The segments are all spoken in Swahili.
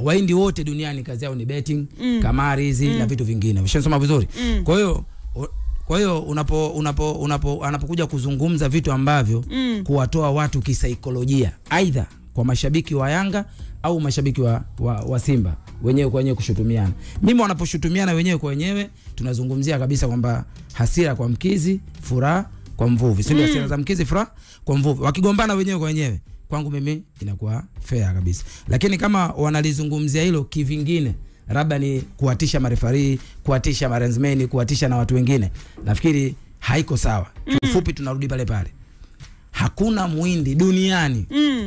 Waindi wote duniani kazi yao ni betting, kamari hizi na vitu vingine. Umeshasoma vizuri. Kwa hiyo anapokuja kuzungumza vitu ambavyo kuwatoa watu kisaikolojia, aidha kwa mashabiki wa Yanga au mashabiki wa Simba wenyewe kwa wenyewe kushutumiana. Mimi wanaposhutumiana wenyewe kwa wenyewe tunazungumzia kabisa kwamba hasira kwa mkizi, furaha kwa mvuvi. Sio hasira za mkizi, furaha kwa mvuvi. Wakigombana wenyewe kwa wenyewe kwangu mimi inakuwa fair kabisa. Lakini kama wanalizungumzia hilo kivingine, labda ni kuatisha marefari, kuatisha marenzmeni, kuatisha na watu wengine, nafikiri haiko sawa. Kifupi tunarudi pale pale. Hakuna muhindi duniani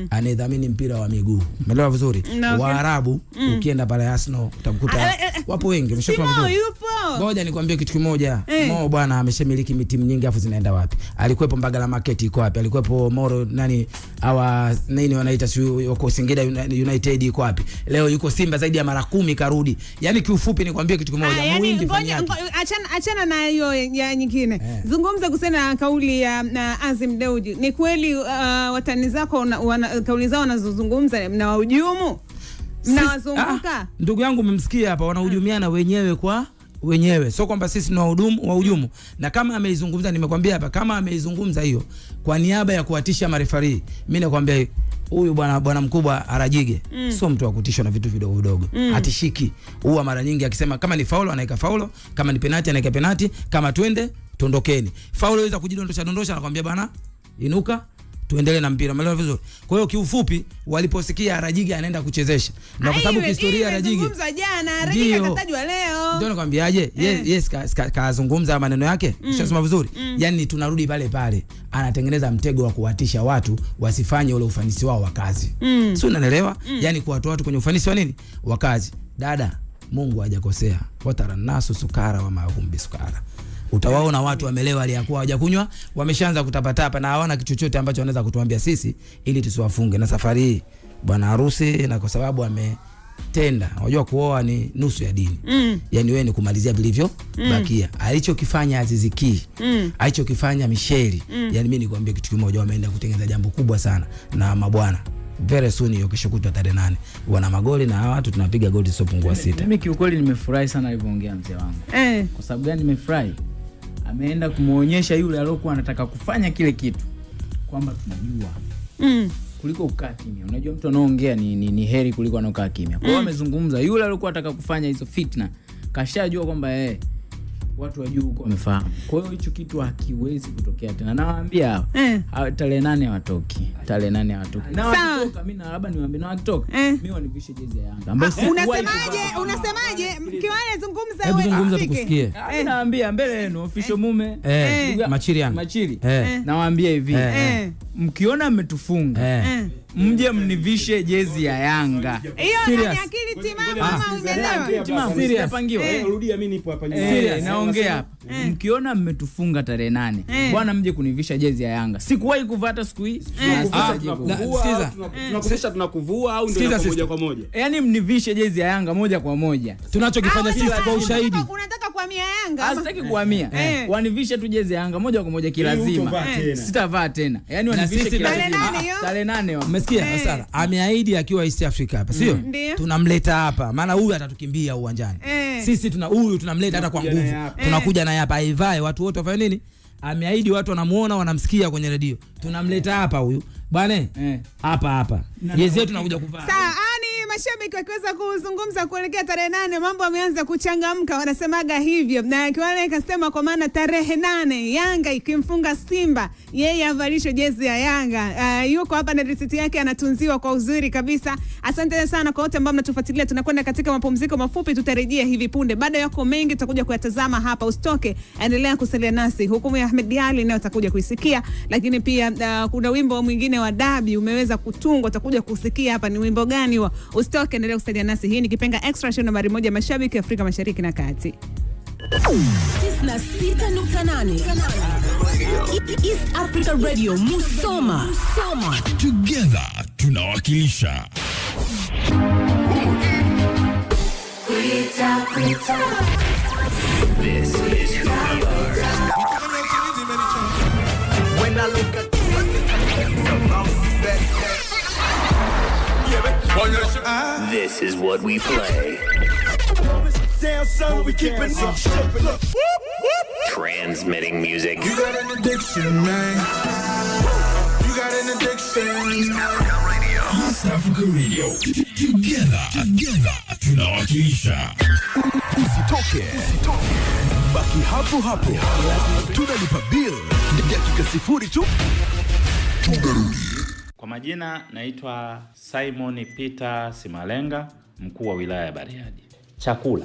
anedhamini mpira wa miguu. Umeelewa vizuri? Waarabu ukienda pale Arsenal utakuta wapo wengi. Umeshasoma vizuri? Ngoja nikwambie kitu kimoja. Mo bwana ameshamiliki timu nyingi afu zinaenda wapi? Alikuwepo Mbagala Market iko wapi? Alikuwepo Moro nini wanaita yuko Singida United iko wapi? Leo yuko Simba zaidi ya mara 10 karudi. Yaani kiufupi nikwambie kitu kimoja. Muhindi achana na hiyo ya nyingine. Zungumza kuhusiana na kauli ya Azim Dewji. Ni kweli watani zako kauli zao wanazozungumza na wahujumu mnawazunguka? Ndugu yangu umemsikia hapa, wanahujumiana wenyewe kwa wenyewe. Sio kwamba sisi ni wahujumu. Na kama ameizungumza, nimekwambia hapa, kama ameizungumza hiyo kwa niaba ya kuatisha marefari, mimi nakwambia huyu bwana mkubwa Arajige sio mtu wa kutishwa na vitu vidogo vidogo. Atishiki. Huwa mara nyingi akisema kama ni faulo anaika faulo, kama ni penalty anaika penalty, kama twende tondokeni. Faulo inaweza kujidondosha anakuambia bana inuka tuendelee na mpira. Umeelewa vizuri? Kwa hiyo kiufupi waliposikia Arajige anaenda kuchezesha, na kwa sababu historia Arajige zungumza jana, Arajige akatajwa leo, ndio nakwambiaje, yes kazungumza maneno yake. Ushasema vizuri? Yani tunarudi pale pale, anatengeneza mtego wa kuwatisha watu wasifanye ule ufanisi wao wa kazi. Sio, unanielewa? Yani kuwatoa watu kwenye ufanisi wa nini? Wa kazi. Dada, Mungu hajakosea. Watara nasu sukara wa mahumbi sukara. Utawaona watu wamelewa aliyakuwa hawajakunywa, wameshaanza kutapatapa na hawana kitu chochote ambacho wanaweza kutuambia sisi ili tusiwafunge. Na safari hii bwana harusi, na kwa sababu ametenda, unajua kuoa ni nusu ya dini. Yani wewe ni kumalizia vilivyo bakia. Alichokifanya Aziz Ki, alichokifanya Micheli, yani mimi nikwambia kitu kimoja, wameenda kutengeneza jambo kubwa sana na mabwana. Very soon hiyo kesho kutwa tarehe 8 wana magoli na watu tunapiga goli sopungua 6. Mimi kiukweli nimefurahi sana alivyoongea mzee wangu. Kwa sababu gani nimefurahi? Ameenda kumuonyesha yule aliyokuwa anataka kufanya kile kitu kwamba tunajua kuliko ukaa kimya. Unajua mtu anaongea ni heri kuliko anakaa kimya. Kwa hiyo amezungumza, yule aliyokuwa anataka kufanya hizo fitna kashajua kwamba watu wa juu huko wamefahamu. Kwa hiyo hicho kitu hakiwezi kutokea tena. Nawaambia tarehe 8 hawatoki. Tarehe 8 hawatoki. Na wakitoka mimi na labda niwaambie na wakitoka mimi wanivishe jezi ya Yanga. Unasemaje? Mkiwaje zungumza wewe. Zungumza tukusikie. Naambia mbele yenu official mume Machiri. Nawaambia hivi. Mkiona mmetufunga mje mnivishe jezi ya Yanga. Hiyo ni akili timamu au unaelewa? Timamu serious pangiwa. Rudia mimi nipo hapa nyuma. Naongea hapa. Mkiona mmetufunga tarehe 8, bwana mje kunivisha jezi ya Yanga. Sikuwahi kuvaa hata siku hii. Sikiza. Tunakuvusha tunakuvua au ndio moja kwa moja. Yaani mnivishe jezi ya Yanga moja kwa moja. Tunachokifanya sisi kwa ushahidi. Unataka kuhamia Yanga? Sitaki kuhamia. Wanivishe tu jezi ya Yanga moja kwa moja kilazima. Sitavaa tena. Yaani wanivishe kilazima. Tarehe 8 umesikia? Sasa ameahidi akiwa East Africa hapa, sio? Tunamleta hapa. Maana huyu atatukimbia uwanjani. Sisi huyu tunamleta hata kwa nguvu. Tunakuja naye hapa aivae watu wote wafanye nini? Ameahidi watu wanamuona wanamsikia kwenye redio. Tunamleta hapa huyu. Bwana hapa. Jezi yetu tunakuja kuvaa. Sawa, mashabiki wakiweza kuzungumza kuelekea tarehe 8 mambo yameanza kuchangamka, wanasemaga hivyo. Na Kiwale ikasema kwa maana tarehe 8 Yanga ikimfunga Simba yeye avalishe jezi ya Yanga. Yuko hapa na risiti yake anatunziwa kwa uzuri kabisa. Asante sana kwa wote ambao mnatufuatilia. Tunakwenda katika mapumziko mafupi, tutarejea hivi punde. Bado yako mengi tutakuja kuyatazama hapa, usitoke. Endelea kusalia nasi. Hukumu ya Ahmed Diali nayo utakuja kuisikia, lakini pia kuna wimbo mwingine wa Dabi umeweza kutungwa, utakuja kusikia hapa ni wimbo gani wa. Usitoke, endelea kusalia nasi. Hii ni Kipenga Extra Show nambari 1 mashabiki Afrika Mashariki na Kati. 96.8 East Africa Radio Musoma. Together tunawakilisha. This is who we are. When I look at you, This is what we play. Damn son, we keeping it shook. Transmitting music. You got an addiction, man. You got an addiction. East Africa Radio. East Africa Radio. Together tunawakilisha. Usitoke. Baki hapo. Tunalipa bill. Dakika 0 tu. Tunarudi. Kwa majina naitwa Simon Peter Simalenga, mkuu wa wilaya ya Bariadi. Chakula